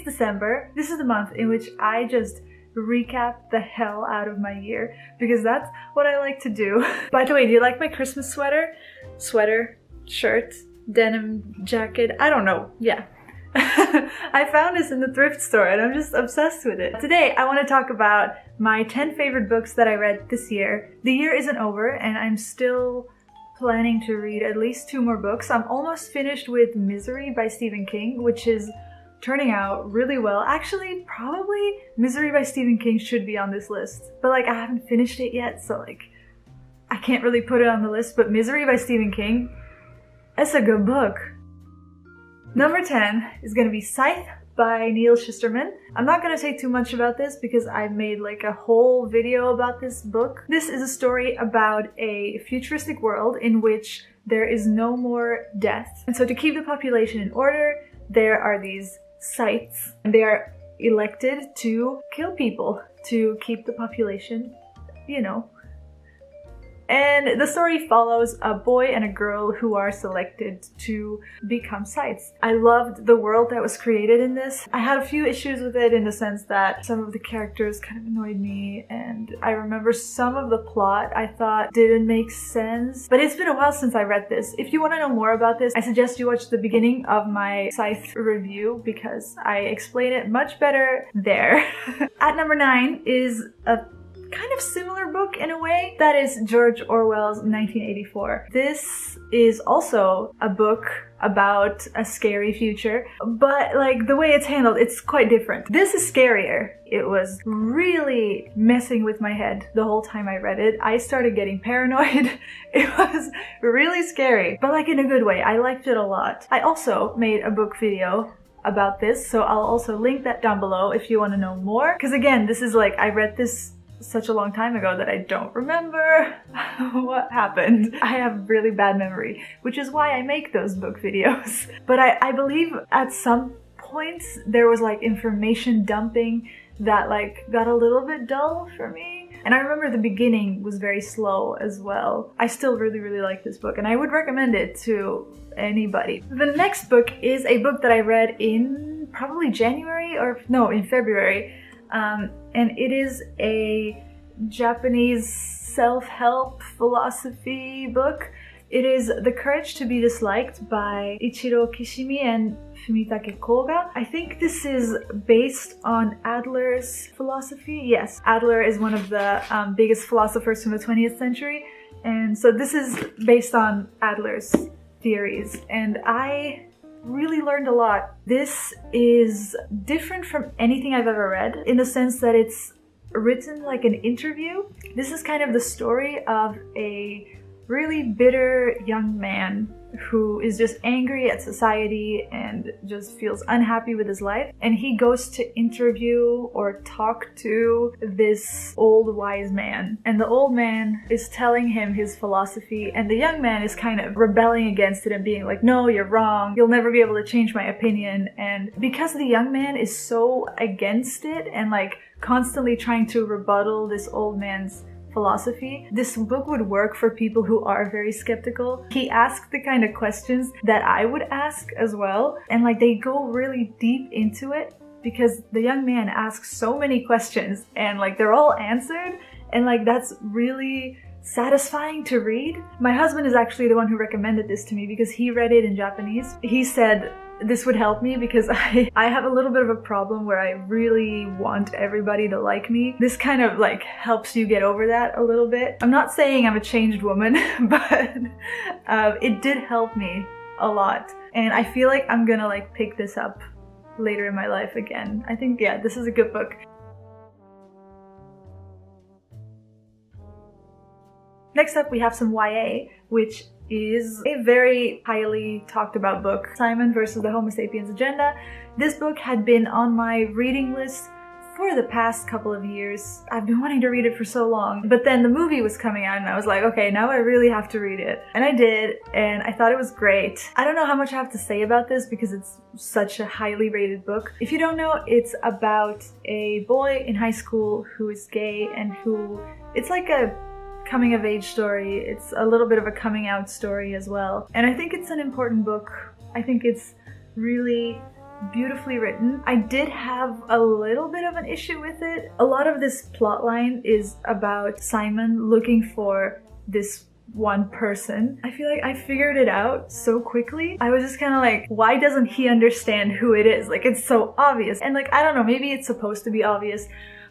December. This is the month in which I just recap the hell out of my year because that's what I like to do. By the way, do you like my Christmas sweater? Shirt, denim jacket, I don't know, yeah. I found this in the thrift store and I'm just obsessed with it. Today I want to talk about my 10 favorite books that I read this year. The year isn't over and I'm still planning to read at least 2 more books. I'm almost finished with Misery by Stephen King, which is turning out really well. Actually, probably Misery by Stephen King should be on this list, but like I haven't finished it yet, so like I can't really put it on the list, but Misery by Stephen King, it's a good book. Number 10 is gonna be Scythe by Neil Shusterman. I'm not gonna say too much about this because I made like a whole video about this book. This is a story about a futuristic world in which there is no more death. And so to keep the population in order, there are these scythes, and they are elected to kill people to keep the population, you know. And the story follows a boy and a girl who are selected to become scythes. I loved the world that was created in this. I had a few issues with it in the sense that some of the characters kind of annoyed me, and I remember some of the plot I thought didn't make sense. But it's been a while since I read this. If you want to know more about this, I suggest you watch the beginning of my Scythe review because I explain it much better there. At number 9 is a kind of similar book in a way. That is George Orwell's 1984. This is also a book about a scary future, but like the way it's handled, it's quite different. This is scarier. It was really messing with my head the whole time I read it. I started getting paranoid. It was really scary, but like in a good way. I liked it a lot. I also made a book video about this, so I'll also link that down below if you want to know more. Because again, this is like, I read this such a long time ago that I don't remember what happened. I have really bad memory, which is why I make those book videos. But I believe at some points there was like information dumping that like got a little bit dull for me. And I remember the beginning was very slow as well. I still really like this book and I would recommend it to anybody. The next book is a book that I read in probably January or no, in February. And it is a Japanese self-help philosophy book. It is The Courage to be Disliked by Ichiro Kishimi and Fumitake Koga. I think this is based on Adler's philosophy. Yes, Adler is one of the biggest philosophers from the 20th century. And so this is based on Adler's theories. And I really learned a lot. This is different from anything I've ever read in the sense that it's written like an interview. This is kind of the story of a really bitter young man who is just angry at society and just feels unhappy with his life. And he goes to interview or talk to this old wise man. And the old man is telling him his philosophy and the young man is kind of rebelling against it and being like, no, you're wrong. You'll never be able to change my opinion. And because the young man is so against it and like constantly trying to rebuttal this old man's philosophy, this book would work for people who are very skeptical. He asked the kind of questions that I would ask as well, and like they go really deep into it because the young man asks so many questions and like they're all answered, and like that's really satisfying to read. My husband is actually the one who recommended this to me because he read it in Japanese. He said this would help me because I have a little bit of a problem where I really want everybody to like me. This kind of like helps you get over that a little bit. I'm not saying I'm a changed woman, but it did help me a lot. And I feel like I'm gonna like pick this up later in my life again. I think, yeah, this is a good book. Next up we have some YA, which is a very highly talked about book, Simon versus the Homo Sapiens Agenda. This book had been on my reading list for the past couple of years. I've been wanting to read it for so long, but then the movie was coming out and I was like, okay, now I really have to read it. And I did, and I thought it was great. I don't know how much I have to say about this because it's such a highly rated book. If you don't know, it's about a boy in high school who is gay and who, it's like a coming of age story. It's a little bit of a coming out story as well. And I think it's an important book. I think it's really beautifully written. I did have a little bit of an issue with it. A lot of this plotline is about Simon looking for this one person. I feel like I figured it out so quickly. I was just kind of like, why doesn't he understand who it is? Like, it's so obvious. And like, I don't know, maybe it's supposed to be obvious,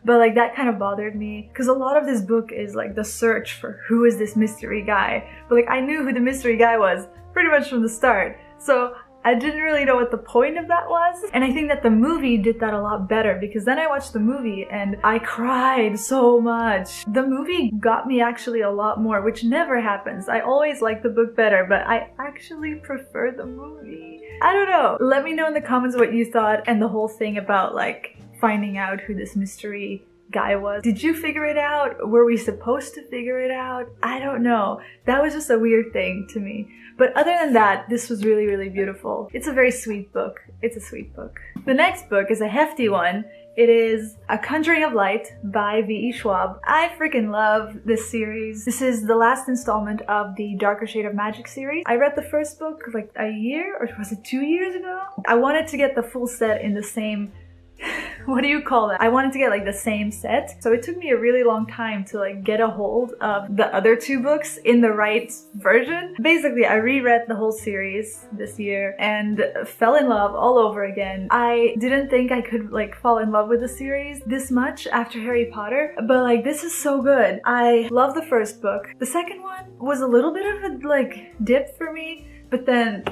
but like that kind of bothered me because a lot of this book is like the search for who is this mystery guy. But like, I knew who the mystery guy was pretty much from the start. So I didn't really know what the point of that was. And I think that the movie did that a lot better because then I watched the movie and I cried so much. The movie got me actually a lot more, which never happens. I always like the book better, but I actually prefer the movie. I don't know. Let me know in the comments what you thought and the whole thing about like finding out who this mystery guy was. Did you figure it out? Were we supposed to figure it out? I don't know. That was just a weird thing to me. But other than that, this was really, really beautiful. It's a very sweet book. It's a sweet book. The next book is a hefty one. It is A Conjuring of Light by V.E. Schwab. I freaking love this series. This is the last installment of the Darker Shade of Magic series. I read the first book like a year, or was it 2 years ago? I wanted to get the full set in the same what do you call that? I wanted to get like the same set. So it took me a really long time to like get a hold of the other two books in the right version. Basically, I reread the whole series this year and fell in love all over again. I didn't think I could like fall in love with the series this much after Harry Potter, but like this is so good. I love the first book. The second one was a little bit of a like dip for me, but then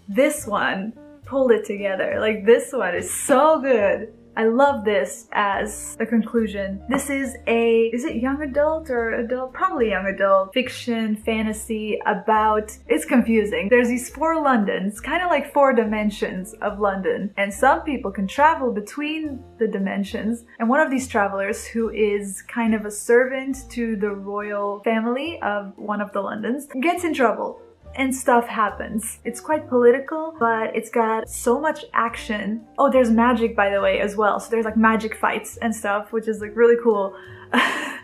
this one pulled it together. Like this one is so good. I love this as the conclusion. This is it young adult or adult? Probably young adult fiction, fantasy about, it's confusing. There's these 4 Londons, kind of like 4 dimensions of London. And some people can travel between the dimensions. And one of these travelers, who is kind of a servant to the royal family of one of the Londons, gets in trouble. And stuff happens. It's quite political, but it's got so much action. Oh, there's magic, by the way, as well. So there's like magic fights and stuff, which is like really cool.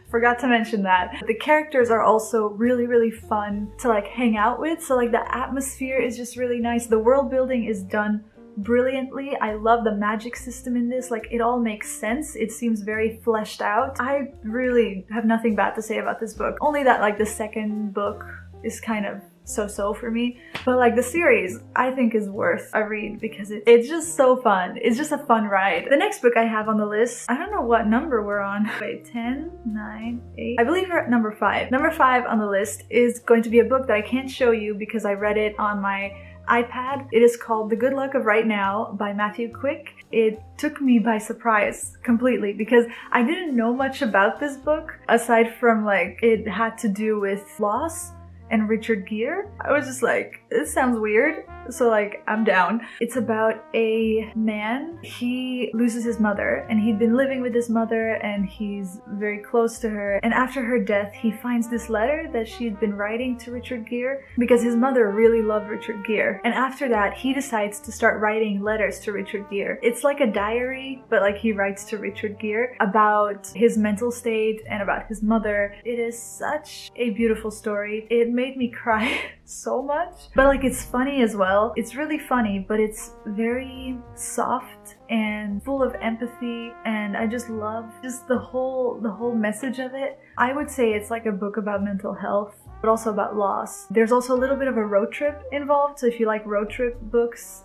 Forgot to mention that. The characters are also really, really fun to like hang out with. So like the atmosphere is just really nice. The world building is done brilliantly. I love the magic system in this. Like it all makes sense. It seems very fleshed out. I really have nothing bad to say about this book. Only that like the second book is kind of so-so for me, but like the series I think is worth a read because it's just so fun. It's just a fun ride. The next book I have on the list, I don't know what number we're on. Wait, 10, 9, 8. I believe we're at number 5. Number 5 on the list is going to be a book that I can't show you because I read it on my iPad. It is called The Good Luck of Right Now by Matthew Quick. It took me by surprise completely because I didn't know much about this book aside from like it had to do with loss and Richard Gere. I was just like, this sounds weird, so like I'm down. It's about a man. He loses his mother and he'd been living with his mother and he's very close to her, and after her death he finds this letter that she'd been writing to Richard Gere because his mother really loved Richard Gere, and after that he decides to start writing letters to Richard Gere. It's like a diary, but like he writes to Richard Gere about his mental state and about his mother. It is such a beautiful story. It made me cry so much, but like it's funny as well. It's really funny, but it's very soft and full of empathy, and I just love just the whole message of it. I would say it's like a book about mental health, but also about loss. There's also a little bit of a road trip involved, so if you like road trip books,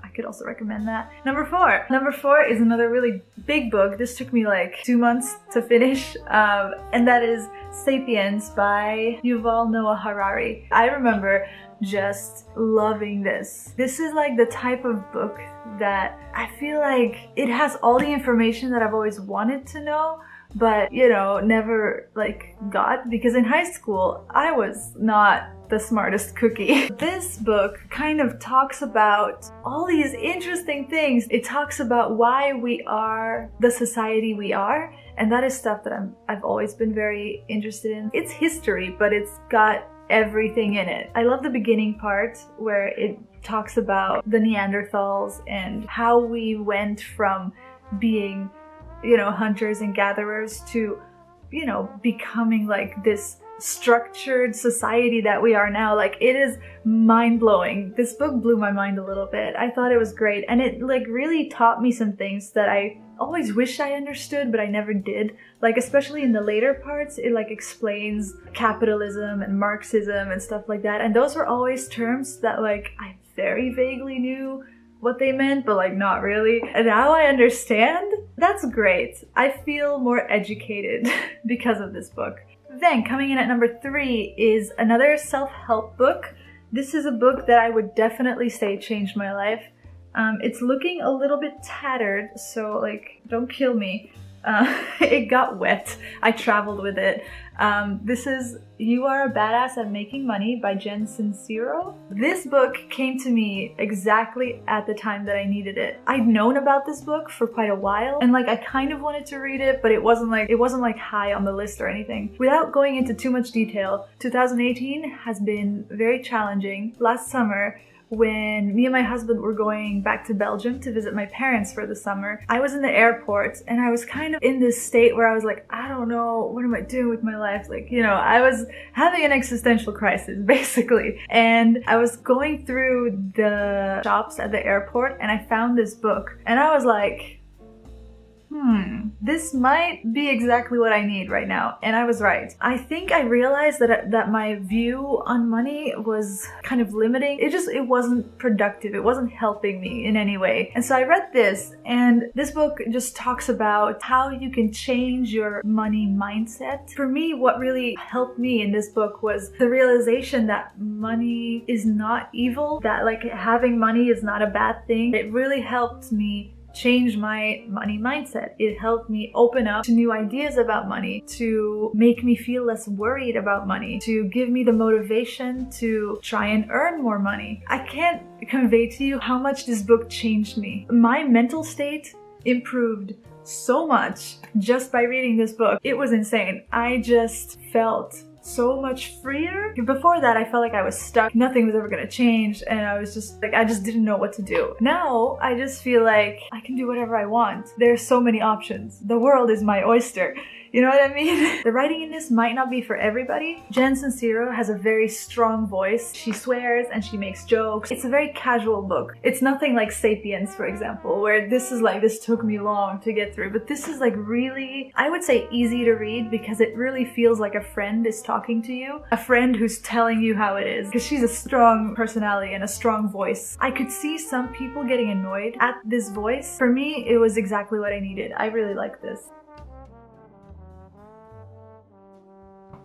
I could also recommend that. Number 4. Number 4 is another really big book. This took me like 2 months to finish, and that is Sapiens by Yuval Noah Harari. I remember just loving this. This is like the type of book that I feel like it has all the information that I've always wanted to know, but you know, never like got, because in high school I was not the smartest cookie. This book kind of talks about all these interesting things. It talks about why we are the society we are, and that is stuff that I've always been very interested in. It's history, but it's got everything in it. I love the beginning part where it talks about the Neanderthals and how we went from being, you know, hunters and gatherers to, you know, becoming like this structured society that we are now. Like, it is mind-blowing. This book blew my mind a little bit. I thought it was great, and it like really taught me some things that I always wish I understood, but I never did. Like, especially in the later parts, it like explains capitalism and Marxism and stuff like that, and those were always terms that like I very vaguely knew what they meant, but like not really. And now I understand. That's great. I feel more educated because of this book. Then coming in at number 3 is another self-help book. This is a book that I would definitely say changed my life. It's looking a little bit tattered, so like, don't kill me. It got wet. I traveled with it. This is You Are a Badass at Making Money by Jen Sincero. This book came to me exactly at the time that I needed it. I'd known about this book for quite a while, and like I kind of wanted to read it, but it wasn't like high on the list or anything. Without going into too much detail, 2018 has been very challenging. Last summer, when me and my husband were going back to Belgium to visit my parents for the summer, I was in the airport and I was kind of in this state where I was like, I don't know, what am I doing with my life? Like, you know, I was having an existential crisis, basically. And I was going through the shops at the airport and I found this book. And I was like, this might be exactly what I need right now. And I was right. I think I realized that my view on money was kind of limiting. It wasn't productive. It wasn't helping me in any way. And so I read this, and this book just talks about how you can change your money mindset. For me, what really helped me in this book was the realization that money is not evil, that like having money is not a bad thing. It really helped me change my money mindset. It helped me open up to new ideas about money, to make me feel less worried about money, to give me the motivation to try and earn more money. I can't convey to you how much this book changed me. My mental state improved so much just by reading this book. It was insane. I just felt so much freer. Before that, I felt like I was stuck. Nothing was ever gonna change, and I was just like, I just didn't know what to do. Now, I just feel like I can do whatever I want. There's so many options. The world is my oyster. You know what I mean? The writing in this might not be for everybody. Jen Sincero has a very strong voice. She swears and she makes jokes. It's a very casual book. It's nothing like Sapiens, for example, where this is like, this took me long to get through. But this is like really, I would say easy to read because it really feels like a friend is talking to you. A friend who's telling you how it is. Because she's a strong personality and a strong voice. I could see some people getting annoyed at this voice. For me, it was exactly what I needed. I really like this.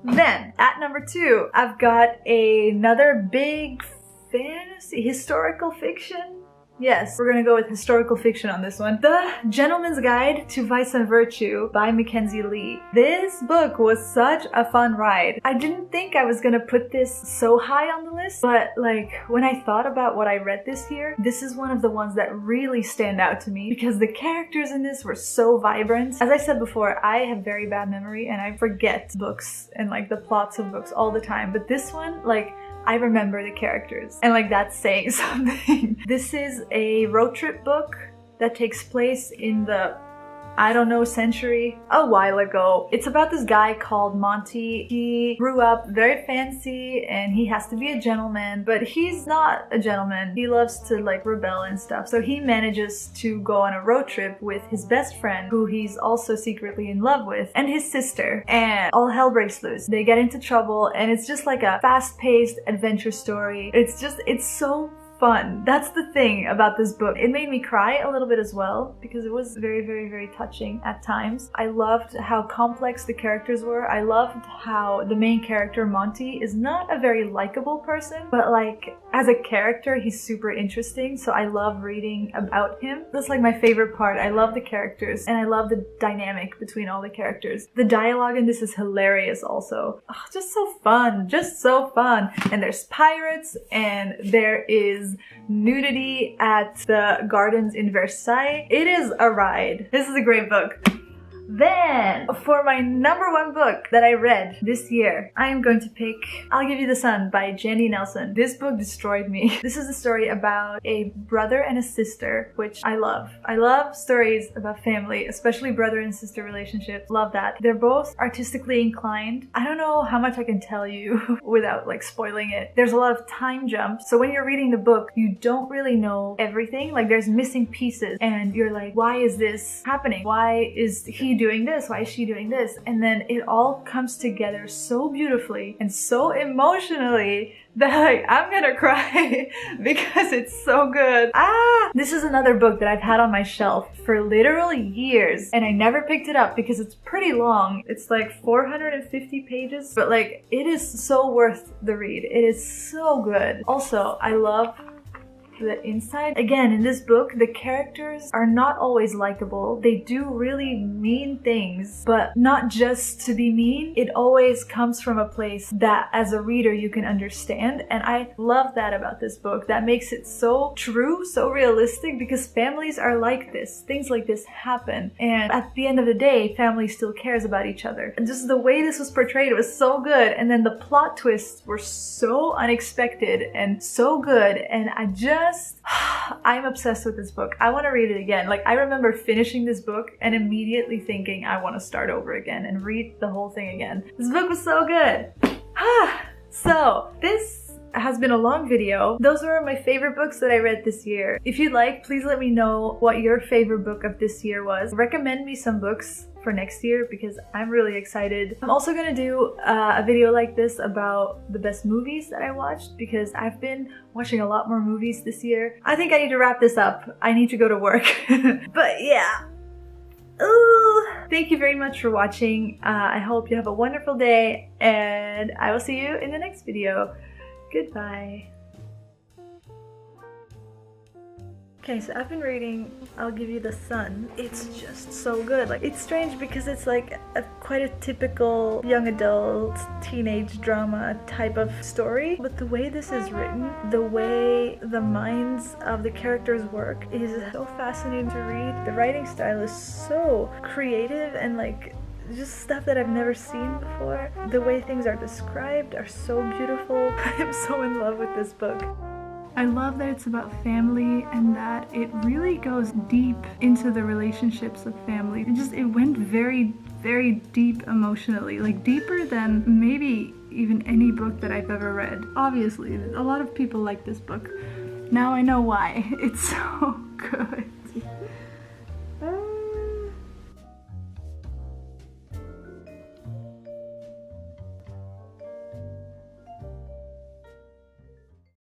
Then, at number 2, I've got another big fantasy, historical fiction. Yes, we're gonna go with historical fiction on this one. The Gentleman's Guide to Vice and Virtue by Mackenzie Lee. This book was such a fun ride. I didn't think I was gonna put this so high on the list, but like when I thought about what I read this year, this is one of the ones that really stand out to me because the characters in this were so vibrant. As I said before, I have very bad memory and I forget books and like the plots of books all the time, but this one, like, I remember the characters, and like that's saying something. This is a road trip book that takes place in the, I don't know, century, a while ago. It's about this guy called Monty. He grew up very fancy and he has to be a gentleman, but he's not a gentleman. He loves to like rebel and stuff. So he manages to go on a road trip with his best friend, who he's also secretly in love with, and his sister, and all hell breaks loose. They get into trouble and it's just like a fast-paced adventure story. It's so fun. That's the thing about this book. It made me cry a little bit as well because it was very, very, very touching at times. I loved how complex the characters were. I loved how the main character, Monty, is not a very likable person, but like as a character, he's super interesting. So I love reading about him. That's like my favorite part. I love the characters and I love the dynamic between all the characters. The dialogue in this is hilarious also. Oh, just so fun. Just so fun. And there's pirates and there is nudity at the gardens in Versailles. It is a ride. This is a great book. Then, for my #1 book that I read this year, I am going to pick I'll Give You the Sun by Jandy Nelson. This book destroyed me. This is a story about a brother and a sister, which I love. I love stories about family, especially brother and sister relationships. Love that. They're both artistically inclined. I don't know how much I can tell you without like spoiling it. There's a lot of time jumps. So when you're reading the book, you don't really know everything. Like there's missing pieces and you're like, why is this happening? Why is he doing this? Why is she doing this? And then it all comes together so beautifully and so emotionally that like I'm gonna cry because it's so good. This is another book that I've had on my shelf for literally years and I never picked it up because it's pretty long. It's like 450 pages, but like it is so worth the read. It is so good. Also, I love the inside. Again, in this book, the characters are not always likable. They do really mean things, but not just to be mean. It always comes from a place that as a reader you can understand, and I love that about this book. That makes it so true, so realistic, because families are like this. Things like this happen, and at the end of the day, family still cares about each other. And just the way this was portrayed was so good, and then the plot twists were so unexpected and so good, and I'm obsessed with this book. I want to read it again. Like, I remember finishing this book and immediately thinking I want to start over again and read the whole thing again. This book was so good. So, this has been a long video. Those were my favorite books that I read this year. If you'd like, please let me know what your favorite book of this year was. Recommend me some books for next year because I'm really excited. I'm also gonna do a video like this about the best movies that I watched because I've been watching a lot more movies this year. I think I need to wrap this up. I need to go to work. But yeah. Ooh. Thank you very much for watching. I hope you have a wonderful day and I will see you in the next video. Goodbye. Okay, so I've been reading I'll Give You the Sun. It's just so good. Like, it's strange because it's like quite a typical young adult teenage drama type of story, but the way this is written, the way the minds of the characters work is so fascinating to read. The writing style is so creative and like just stuff that I've never seen before. The way things are described are so beautiful. I'm so in love with this book. I love that it's about family and that it really goes deep into the relationships of family. It went very, very deep emotionally, like deeper than maybe even any book that I've ever read. Obviously, a lot of people like this book. Now I know why. It's so good.